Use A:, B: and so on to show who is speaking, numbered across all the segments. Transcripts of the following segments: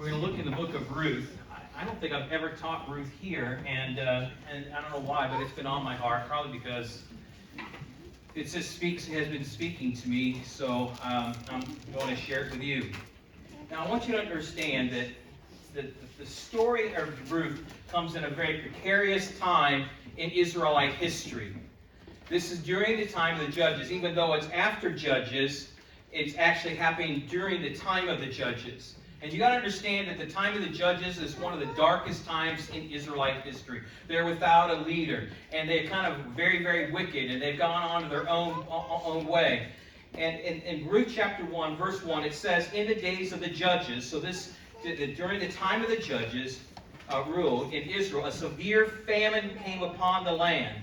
A: We're going to look in the book of Ruth. I don't think I've ever taught Ruth here, and I don't know why, but it's been on my heart, probably because it just has been speaking to me, so I'm going to share it with you. Now, I want you to understand that the story of Ruth comes in a very precarious time in Israelite history. This is during the time of the Judges. Even though it's after Judges, it's actually happening during the time of the Judges. And you got to understand that the time of the Judges is one of the darkest times in Israelite history. They're without a leader, and they're kind of very, very wicked, and they've gone on their own way. And in Ruth chapter 1, verse 1, it says, in the days of the Judges, so during the time of the Judges ruled in Israel, a severe famine came upon the land.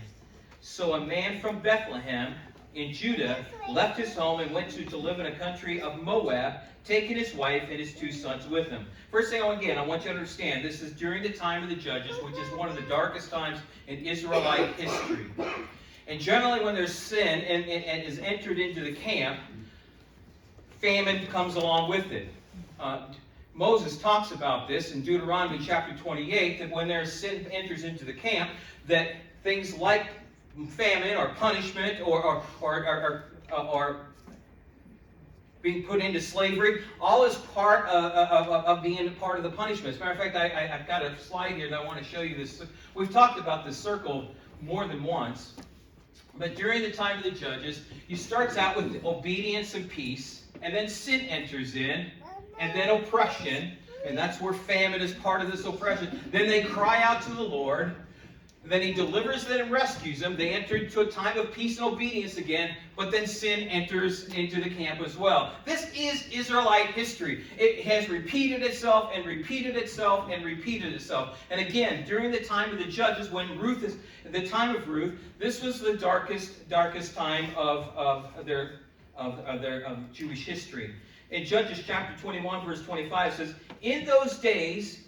A: So a man from Bethlehem in Judah left his home and went to live in a country of Moab, taking his wife and his 2 sons with him. First thing, again, I want you to understand, this is during the time of the Judges, which is one of the darkest times in Israelite history. And generally when there's sin and is entered into the camp, famine comes along with it. Moses talks about this in Deuteronomy chapter 28, that when there's sin enters into the camp, that things like famine or punishment or being put into slavery, all is part of being part of the punishment. As a matter of fact, I've got a slide here that I want to show you this. We've talked about this circle more than once. But during the time of the Judges, he starts out with obedience and peace, and then sin enters in, and then oppression, and that's where famine is part of this oppression. Then they cry out to the Lord. Then he delivers them and rescues them. They enter into a time of peace and obedience again, but then sin enters into the camp as well. This is Israelite history. It has repeated itself and repeated itself and repeated itself. And again, during the time of the Judges, when the time of Ruth, this was the darkest time of their Jewish history. In Judges chapter 21, verse 25 says, in those days,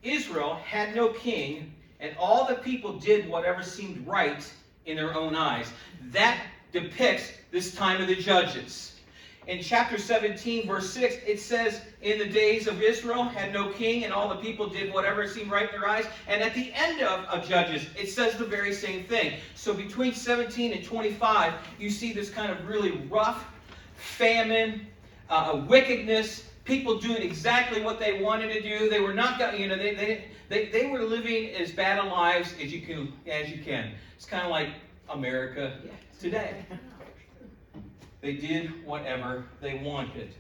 A: Israel had no king, and all the people did whatever seemed right in their own eyes. That depicts this time of the Judges. In chapter 17, verse 6, it says, in the days of Israel had no king, and all the people did whatever seemed right in their eyes. And at the end of Judges, it says the very same thing. So between 17 and 25, you see this kind of really rough famine, wickedness, people doing exactly what they wanted to do. They were not, they were living as bad a lives as you can. It's kind of like America today. They did whatever they wanted.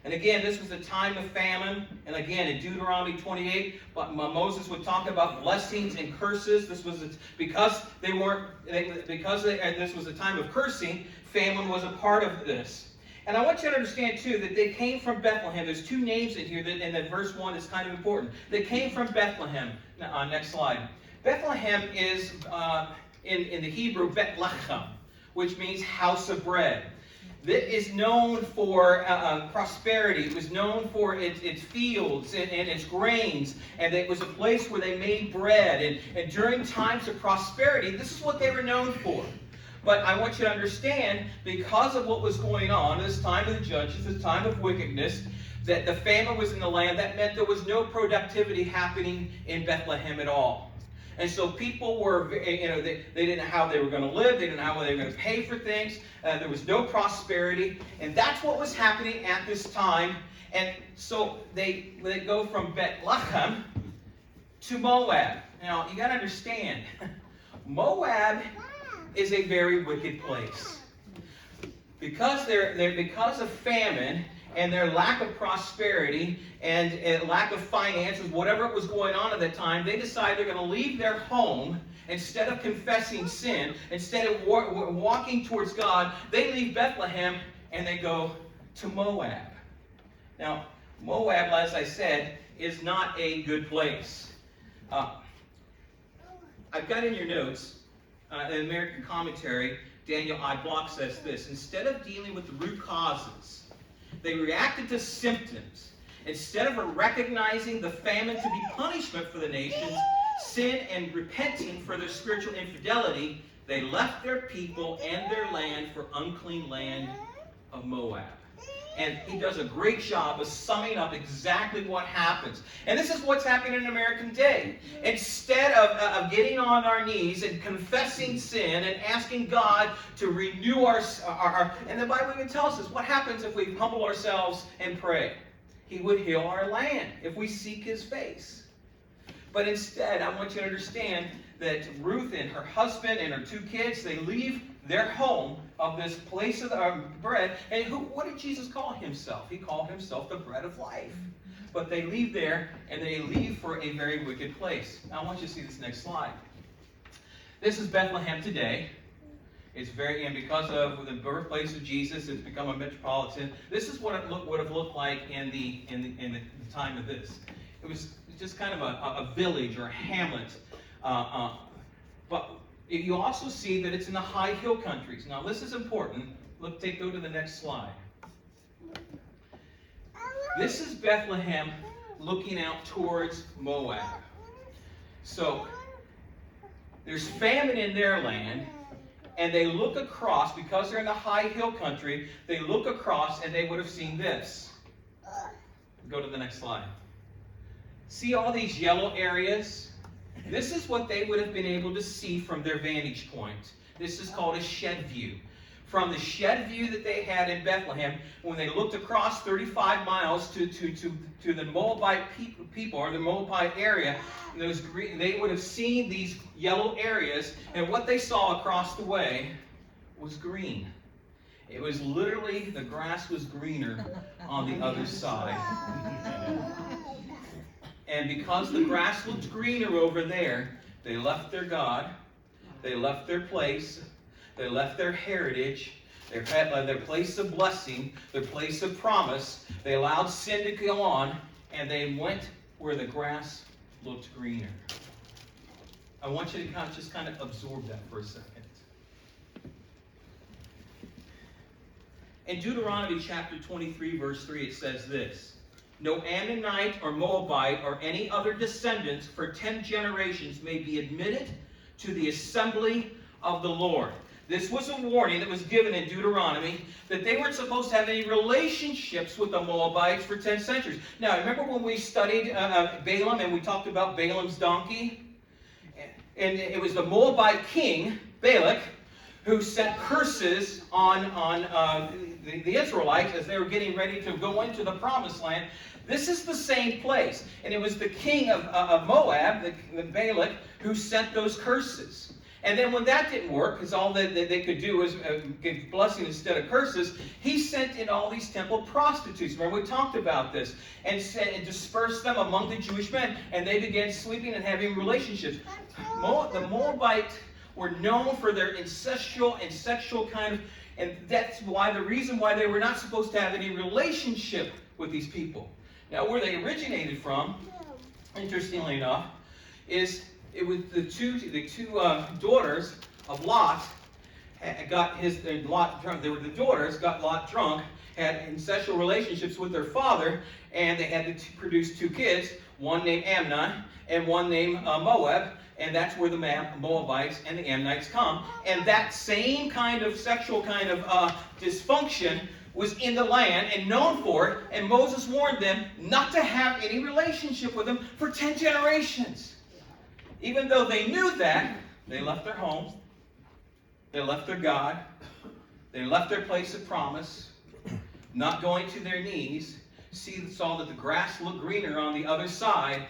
A: And again, this was a time of famine. And again, in Deuteronomy 28, Moses would talk about blessings and curses. This was because this was a time of cursing. Famine was a part of this. And I want you to understand, too, that they came from Bethlehem. There's 2 names in here, and that verse 1 is kind of important. They came from Bethlehem. Next slide. Bethlehem is, in the Hebrew, Bet-Lechem, which means house of bread. It is known for prosperity. It was known for its fields and its grains. And it was a place where they made bread. And during times of prosperity, this is what they were known for. But I want you to understand, because of what was going on, this time of the Judges, this time of wickedness, that the famine was in the land. That meant there was no productivity happening in Bethlehem at all. And so people were, they didn't know how they were going to live. They didn't know how they were going to pay for things. There was no prosperity. And that's what was happening at this time. And so they go from Bethlehem to Moab. Now, you got to understand, Moab is a very wicked place. Because because of famine and their lack of prosperity and lack of finances, whatever was going on at that time, they decide they're going to leave their home. Instead of confessing sin, instead of walking towards God, they leave Bethlehem and they go to Moab. Now, Moab, as I said, is not a good place. I've got in your notes, an American commentary, Daniel I. Block says this: instead of dealing with the root causes, they reacted to symptoms. Instead of recognizing the famine to be punishment for the nation's sin and repenting for their spiritual infidelity, they left their people and their land for unclean land of Moab. And he does a great job of summing up exactly what happens. And this is what's happening in American day. Instead of getting on our knees and confessing sin and asking God to renew our and the Bible even tells us what happens if we humble ourselves and pray. He would heal our land if we seek his face. But instead, I want you to understand that Ruth and her husband and her 2 kids, they leave their home of this place of bread. And what did Jesus call himself? He called himself the bread of life. But they leave there, and they leave for a very wicked place. Now, I want you to see this next slide. This is Bethlehem today. It's and because of the birthplace of Jesus, it's become a metropolitan. This is what it would have looked like in the time of this. It was just kind of a village or a hamlet. But you also see that it's in the high hill countries. Now, this is important. Go to the next slide. This is Bethlehem looking out towards Moab. So, there's famine in their land, and they look across, because they're in the high hill country, they look across and they would have seen this. Go to the next slide. See all these yellow areas? This is what they would have been able to see from their vantage point. This is called a shed view. From the shed view that they had in Bethlehem, when they looked across 35 miles to the Moabite people, or the Moabite area, they would have seen these yellow areas, and what they saw across the way was green. It was literally, the grass was greener on the other side. And because the grass looked greener over there, they left their God, they left their place, they left their heritage, their place of blessing, their place of promise. They allowed sin to go on, and they went where the grass looked greener. I want you to just kind of absorb that for a second. In Deuteronomy chapter 23, verse 3, it says this: "No Ammonite or Moabite or any other descendants for 10 generations may be admitted to the assembly of the Lord." This was a warning that was given in Deuteronomy that they weren't supposed to have any relationships with the Moabites for 10 centuries. Now, remember when we studied Balaam and we talked about Balaam's donkey? And it was the Moabite king, Balak, who sent curses on the Israelites as they were getting ready to go into the promised land. This is the same place. And it was the king of Moab, the Balak, who sent those curses. And then when that didn't work, because all that they could do was give blessing instead of curses, he sent in all these temple prostitutes. Remember, we talked about this. And dispersed them among the Jewish men. And they began sleeping and having relationships. The Moabites were known for their incestual and sexual kind of, and that's why the reason why they were not supposed to have any relationship with these people. Now, where they originated from, interestingly enough, is it was the two daughters of Lot got Lot drunk. They were the daughters got Lot drunk, had incestual relationships with their father, and they had to produce 2 kids, one named Amnon and one named Moab. And that's where the Moabites and the Ammonites come. And that same kind of sexual kind of dysfunction was in the land and known for it. And Moses warned them not to have any relationship with them for 10 generations. Even though they knew that, they left their home. They left their God. They left their place of promise, not going to their knees. Saw that the grass looked greener on the other side.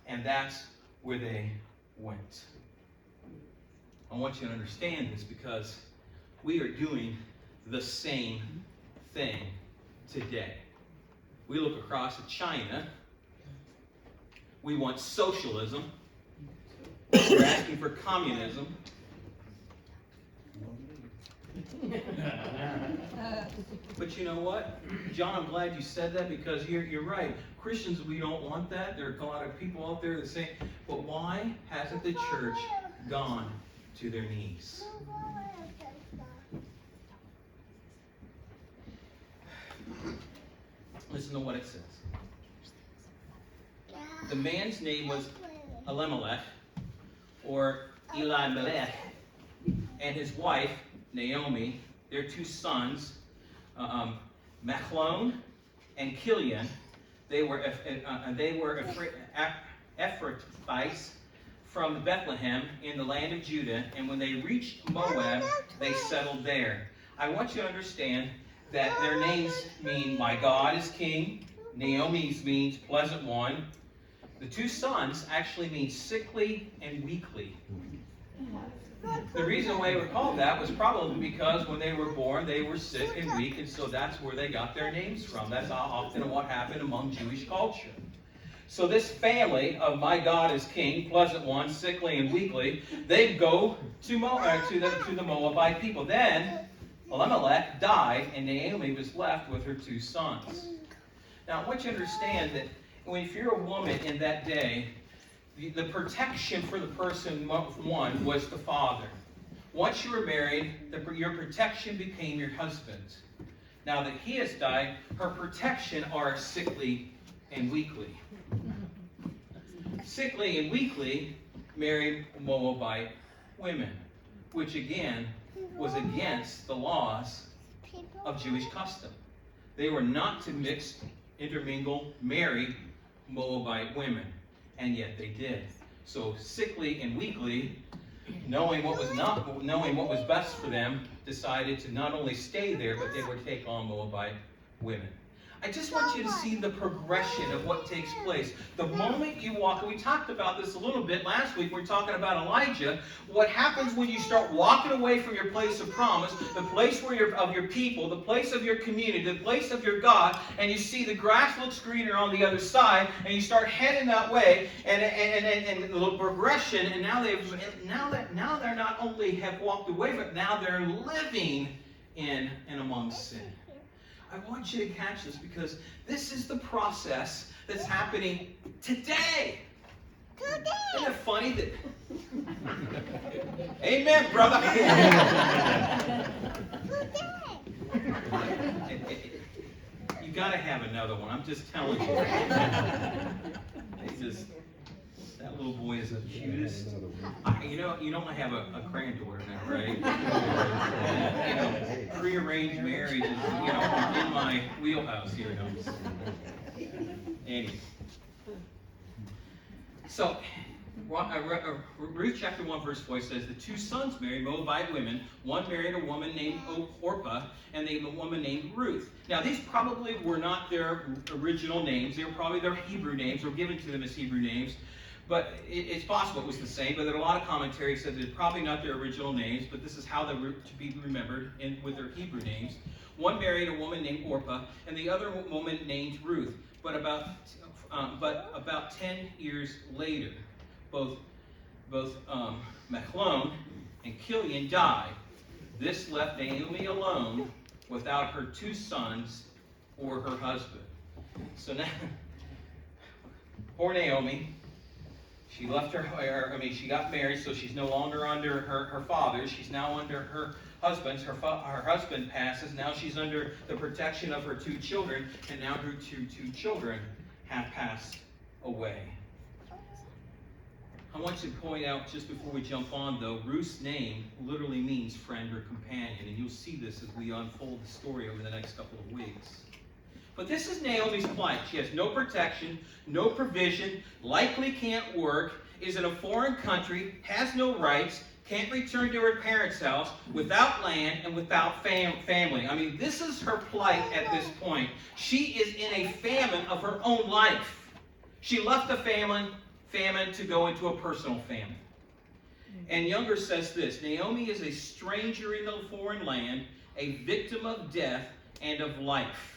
A: And that's where they went. I want you to understand this because we are doing the same thing today. We look across at China. We want socialism. We're asking for communism. But you know what? John, I'm glad you said that because you're right. Christians, we don't want that. There are a lot of people out there that say, but why hasn't the church gone to their knees? Listen to what it says. The man's name was Elimelech, or Elimelech, and his wife, Naomi, their 2 sons, Machlon and Kilian. They were Ephrathites from Bethlehem in the land of Judah, and when they reached Moab, they settled there. I want you to understand that their names mean "My God is King." Naomi's means "pleasant one." The two sons actually mean "sickly" and "weakly." The reason why they were called that was probably because when they were born, they were sick and weak, and so that's where they got their names from. That's often what happened among Jewish culture. So this family of "My God is King," pleasant one, sickly and weakly, they go to the Moabite people. Then Elimelech died, and Naomi was left with her two sons. Now, I want you to understand that if you're a woman in that day, the protection for the person, one, was the father. Once you were married, your protection became your husband. Now that he has died, her protection are sickly and weakly. Sickly and weakly married Moabite women, which again was against the laws of Jewish custom. They were not to mix, intermingle, marry Moabite women, and yet they did. So sickly and weakly, knowing what was best for them, decided to not only stay there, but they would take on Moabite women. I just want you to see the progression of what takes place. The moment you walk, and we talked about this a little bit last week, we were talking about Elijah. What happens when you start walking away from your place of promise, the place of your people, the place of your community, the place of your God, and you see the grass looks greener on the other side, and you start heading that way, and the progression, and now they're not only have walked away, but now they're living in and among sin. I want you to catch this because this is the process that's happening today. Isn't it funny that... Amen, brother. You got to have another one. I'm just telling you. That little boy is the cutest. You know I have a granddaughter now, right? Prearranged marriage is, in my wheelhouse here. Anyway. So, Ruth chapter 1 verse 4 says, the two sons married Moabite women. One married a woman named Orpah, and a woman named Ruth. Now, these probably were not their original names. They were probably their Hebrew names, or given to them as Hebrew names. But it's possible it was the same, but there are a lot of commentaries that they're probably not their original names, but this is how they were to be remembered with their Hebrew names. One married a woman named Orpah, and the other woman named Ruth. But about 10 years later, both Machlon and Kilian died. This left Naomi alone without her two sons or her husband. So now, poor Naomi. She left she got married, so she's no longer under her father. She's now under her husband's. Her husband passes. Now she's under the protection of her two children, and now her two children have passed away. I want you to point out, just before we jump on, though, Ruth's name literally means friend or companion, and you'll see this as we unfold the story over the next couple of weeks. But this is Naomi's plight. She has no protection, no provision, likely can't work, is in a foreign country, has no rights, can't return to her parents' house, without land and without family. I mean, this is her plight at this point. She is in a famine of her own life. She left the famine to go into a personal famine. And Younger says this, Naomi is a stranger in the foreign land, a victim of death and of life.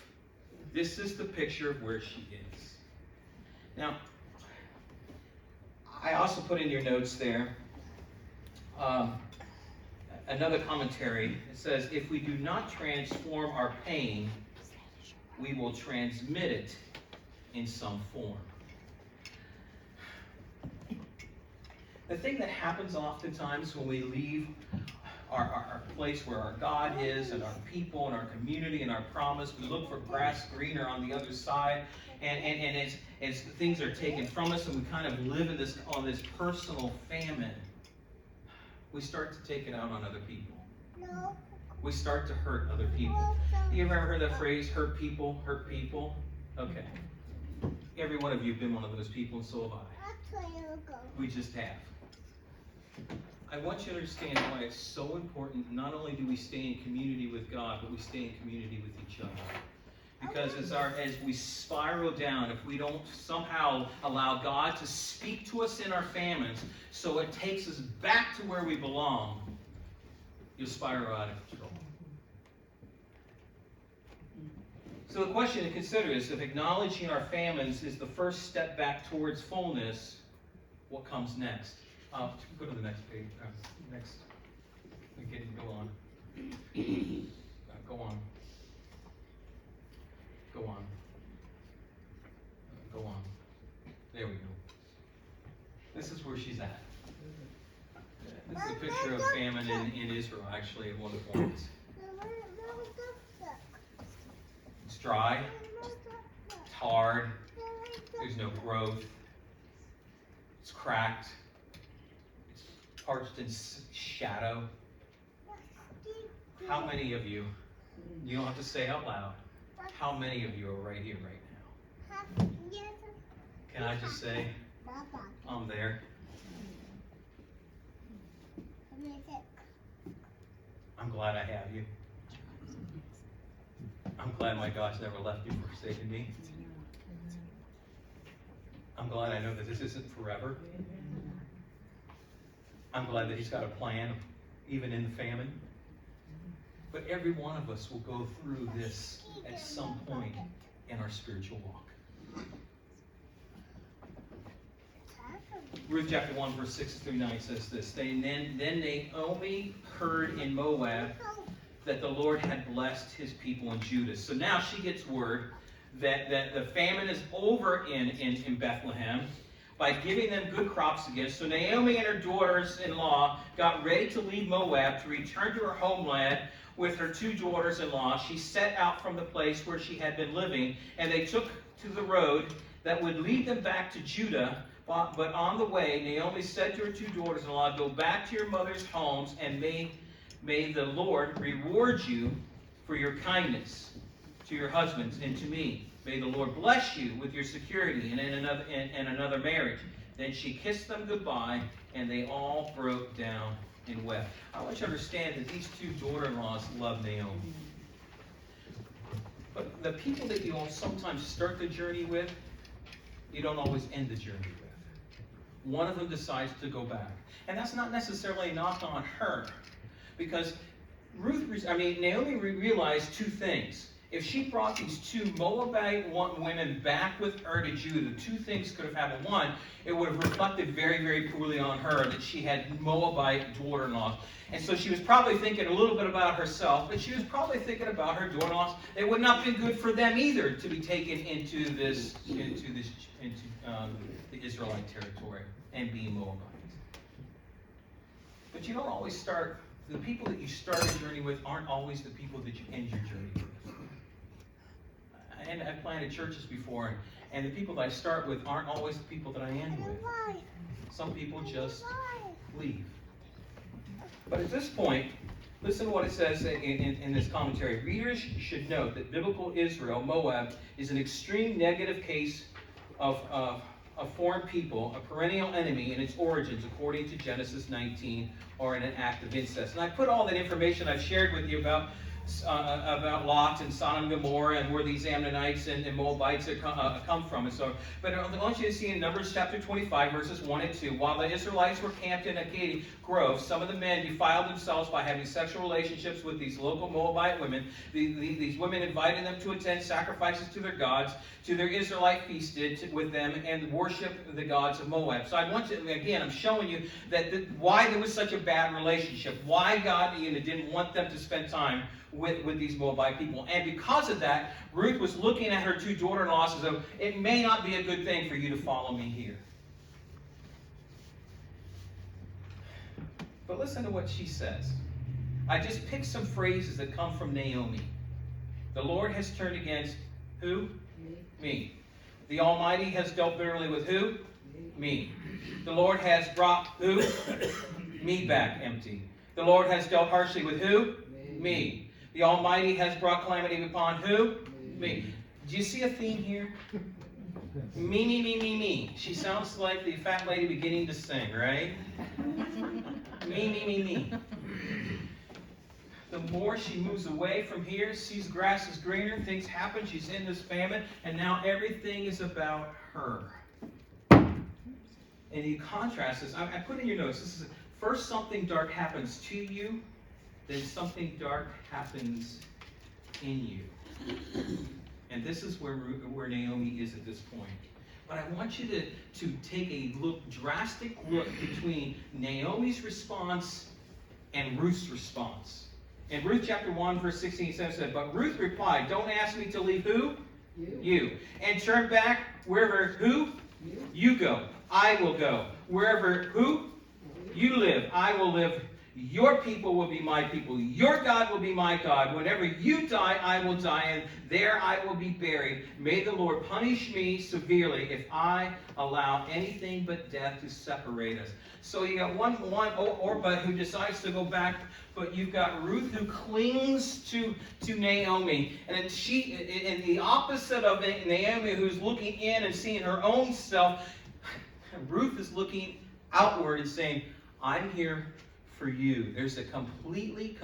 A: This is the picture of where she is. Now, I also put in your notes there another commentary. It says, if we do not transform our pain, we will transmit it in some form. The thing that happens oftentimes when we leave our place where our God is, and our people, and our community, and our promise, we look for grass greener on the other side, and as things are taken from us, and we kind of live in this personal famine, we start to take it out on other people. we start to hurt other people. You ever heard that phrase, hurt people, hurt people? Okay. Every one of you have been one of those people, and so have I. We just have. I want you to understand why it's so important. Not only do we stay in community with God, but we stay in community with each other. Because as we spiral down, if we don't somehow allow God to speak to us in our families, so it takes us back to where we belong, you'll spiral out of control. So the question to consider is, if acknowledging our famines is the first step back towards fullness, what comes next? Go to the next page. Next. Go on. Go on. Go on. Go on. There we go. This is where she's at. This is a picture of famine in Israel, actually, at one of the points. It's dry. It's hard. There's no growth. It's cracked. It's parched in shadow. How many of you, you don't have to say out loud, how many of you are right here, right now? Can I just say, I'm there. I'm glad I have you. I'm glad my God's never left you or forsaken me. I'm glad I know that this isn't forever. I'm glad that He's got a plan, even in the famine. But every one of us will go through this at some point in our spiritual walk. Ruth chapter 1, verse 6 through 9 says this. Then Naomi heard in Moab that the Lord had blessed His people in Judah. So now she gets word that the famine is over in Bethlehem by giving them good crops again. So Naomi and her daughters-in-law got ready to leave Moab to return to her homeland with her two daughters-in-law. She set out from the place where she had been living, and they took to the road that would lead them back to Judah. But on the way, Naomi said to her two daughters-in-law, "Go back to your mother's homes, and may the Lord reward you for your kindness to your husbands and to me. May the Lord bless you with your security and in another marriage." Then she kissed them goodbye, and they all broke down and wept. I want you to understand that these two daughter-in-laws love Naomi. But the people that you all sometimes start the journey with, you don't always end the journey with. One of them decides to go back. And that's not necessarily a knock on her. Because Naomi realized two things. If she brought these two Moabite women back with her to Judah, two things could have happened. One, it would have reflected very, very poorly on her that she had Moabite daughter-in-laws. And so she was probably thinking a little bit about herself, but she was probably thinking about her daughter-in-laws. It would not have been good for them either to be taken into the Israelite territory and be Moabites. But you don't always start. The people that you start a journey with aren't always the people that you end your journey with. And I've planted churches before, and the people that I start with aren't always the people that I end with. Some people just leave. But at this point, listen to what it says in this commentary. Readers should note that biblical Israel, Moab, is an extreme negative case of a foreign people, a perennial enemy in its origins, according to Genesis 19, or in an act of incest. And I put all that information I've shared with you about Lot and Sodom and Gomorrah and where these Ammonites and Moabites come from. But I want you to see in Numbers chapter 25, verses 1 and 2, while the Israelites were camped in Acadia Grove, some of the men defiled themselves by having sexual relationships with these local Moabite women. These women invited them to attend sacrifices to their gods, to their Israelite feasted with them, and worship the gods of Moab. So I want you, again, I'm showing you that why there was such a bad relationship, why God didn't want them to spend time with these Moabite people. And because of that, Ruth was looking at her two daughter-in-laws as though it may not be a good thing for you to follow me here. But listen to what she says. I just picked some phrases that come from Naomi. The Lord has turned against who? Me. The Almighty has dealt bitterly with who? Me. The Lord has brought who? Me back empty. The Lord has dealt harshly with who? Me. The Almighty has brought calamity upon who? Me. Do you see a theme here? Me, me, me, me, me. She sounds like the fat lady beginning to sing, right? Me, me, me, me. The more she moves away from here, sees grass is greener, things happen, she's in this famine, and now everything is about her. And you contrast this. I put in your notes, this is first something dark happens to you, then something dark happens in you. And this is where Naomi is at this point. But I want you to take a drastic look between Naomi's response and Ruth's response. In Ruth chapter 1, verse 16, it says, but Ruth replied, don't ask me to leave who? You. And turn back wherever who? You go. I will go. Wherever who? You live. I will live. Your people will be my people. Your God will be my God. Whenever you die, I will die, and there I will be buried. May the Lord punish me severely if I allow anything but death to separate us. So you got one Orpah who decides to go back, but you've got Ruth who clings to Naomi. And in the opposite of Naomi, who's looking in and seeing her own self, Ruth is looking outward and saying, I'm here for you. There's a completely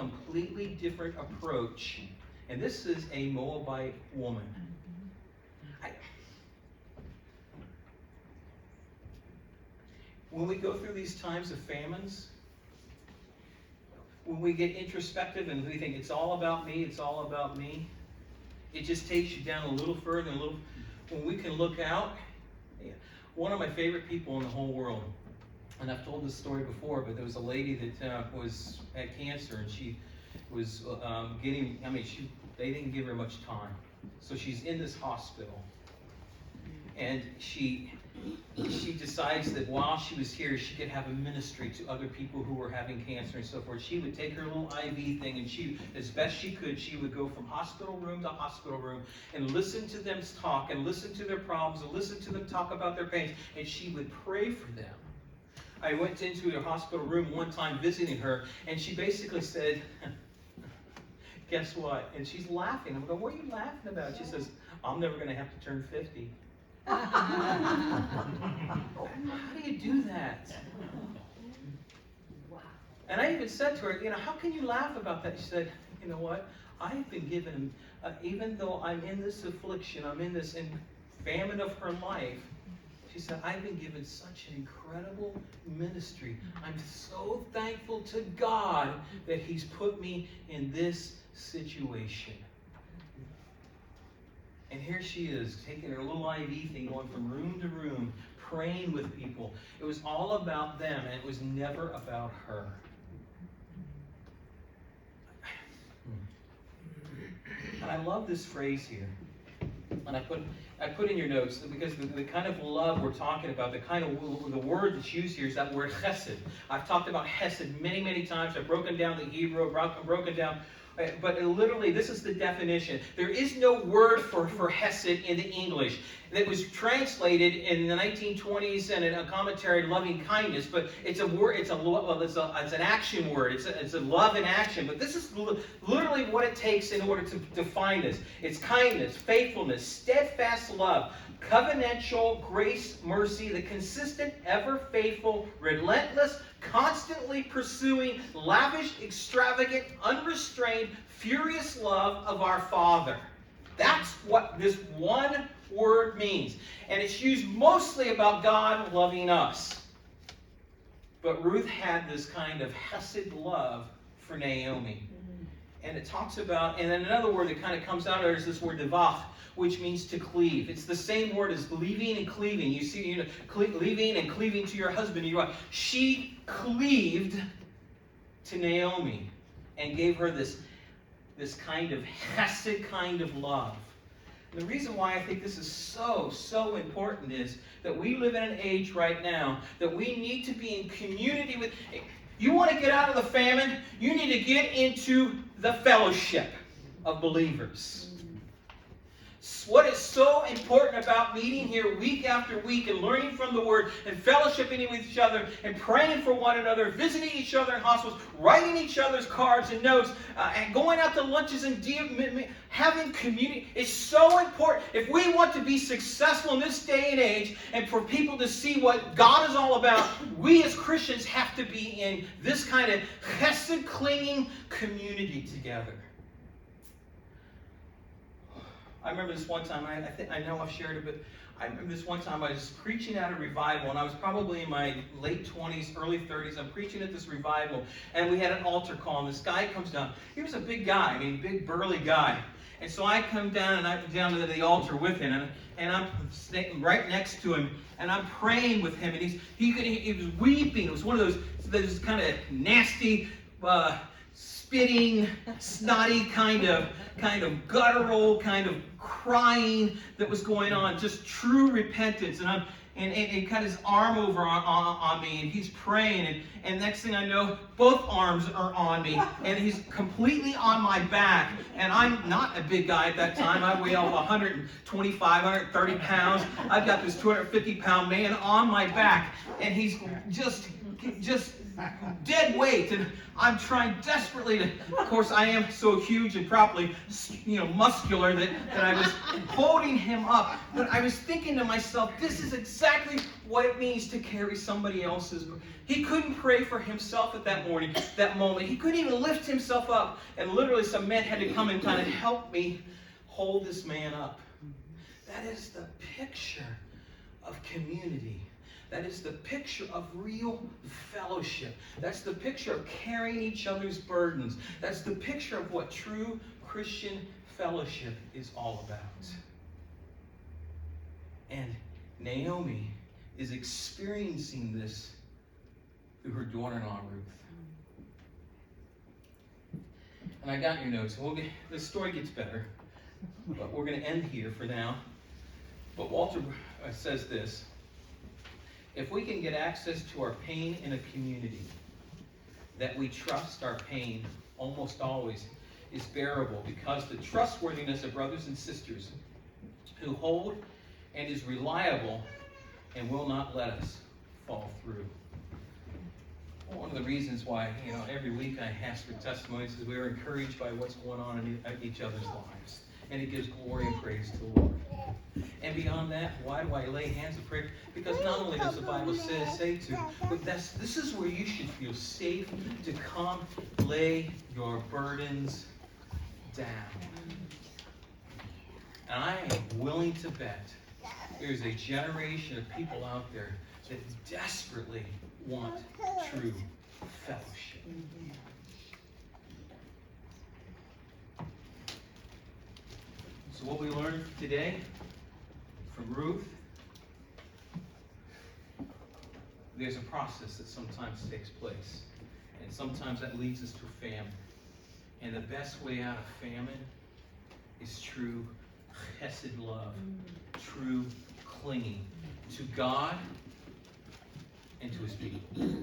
A: different approach. And this is a Moabite woman. When we go through these times of famines, when we get introspective and we think it's all about me, it just takes you down a little further, when we can look out. One of my favorite people in the whole world, and I've told this story before, but there was a lady that had cancer, and she was they didn't give her much time. So she's in this hospital, and she decides that while she was here, she could have a ministry to other people who were having cancer and so forth. She would take her little IV thing, and she, as best she could, she would go from hospital room to hospital room and listen to them talk and listen to their problems and listen to them talk about their pains, and she would pray for them. I went into a hospital room one time visiting her, and she basically said, guess what? And she's laughing. I'm going, what are you laughing about? She says, I'm never going to have to turn 50. How do you do that? And I even said to her, how can you laugh about that? She said, you know what? I've been given, even though I'm in this affliction, I'm in this famine of her life, she said, I've been given such an incredible ministry. I'm so thankful to God that He's put me in this situation. And here she is, taking her little IV thing, going from room to room, praying with people. It was all about them, and it was never about her. And I love this phrase here. And I put in your notes, because the kind of love we're talking about, the word that's used here is that word chesed. I've talked about chesed many times. I've broken down the Hebrew, broken down, but literally this is the definition. There is no word for hesed in the English. That was translated in the 1920s and in a commentary, loving kindness, but it's a word, it's an action word, it's a love in action, but this is literally what it takes in order to define this. It's kindness, faithfulness, steadfast love, covenantal grace, mercy, the consistent, ever faithful, relentless, constantly pursuing, lavish, extravagant, unrestrained, furious love of our Father. That's what this one word means. And it's used mostly about God loving us. But Ruth had this kind of hesed love for Naomi. And it talks about, and then another word that kind of comes out of there is this word devach, which means to cleave. It's the same word as leaving and cleaving. You see, leaving and cleaving to your husband and your wife. She cleaved to Naomi and gave her this kind of hesed kind of love. The reason why I think this is so important is that we live in an age right now that we need to be in community with. You want to get out of the famine? You need to get into the fellowship of believers. What is so important about meeting here week after week and learning from the Word and fellowshipping with each other and praying for one another, visiting each other in hospitals, writing each other's cards and notes, and going out to lunches and having community is so important. If we want to be successful in this day and age and for people to see what God is all about, we as Christians have to be in this kind of chesed clinging community together. I remember this one time, I know I've shared it, but I remember this one time I was preaching at a revival, and I was probably in my late 20s, early 30s. I'm preaching at this revival, and we had an altar call, and this guy comes down. He was a big guy, big burly guy. And so I come down, and I'm down to the altar with him, and I'm sitting right next to him, and I'm praying with him, and he was weeping. It was one of those kind of nasty, spitting, snotty kind of guttural kind of crying that was going on, just true repentance. And he got his arm over on me, and he's praying, and next thing I know, both arms are on me, and he's completely on my back. And I'm not a big guy at that time. I weigh over 125, 130 pounds. I've got this 250-pound man on my back, and he's just dead weight, and I'm trying desperately to, of course I am so huge and properly, muscular that I was holding him up, but I was thinking to myself, this is exactly what it means to carry somebody else's. He couldn't pray for himself at that moment. He couldn't even lift himself up, and literally some men had to come and kind of help me hold this man up. That is the picture of community. That is the picture of real fellowship. That's the picture of carrying each other's burdens. That's the picture of what true Christian fellowship is all about. And Naomi is experiencing this through her daughter-in-law, Ruth. And I got your notes. The story gets better, but we're going to end here for now. But Walter says this: if we can get access to our pain in a community that we trust, our pain almost always is bearable, because the trustworthiness of brothers and sisters who hold and is reliable and will not let us fall through. One of the reasons why, every week I ask for testimonies is we are encouraged by what's going on in each other's lives. And it gives glory and praise to the Lord. And beyond that, why do I lay hands of prayer? Because not only does the Bible say to, but this is where you should feel safe to come lay your burdens down. And I am willing to bet there's a generation of people out there that desperately want true fellowship. So what we learned today from Ruth, there's a process that sometimes takes place. And sometimes that leads us to famine. And the best way out of famine is true chesed love, true clinging to God and to His people.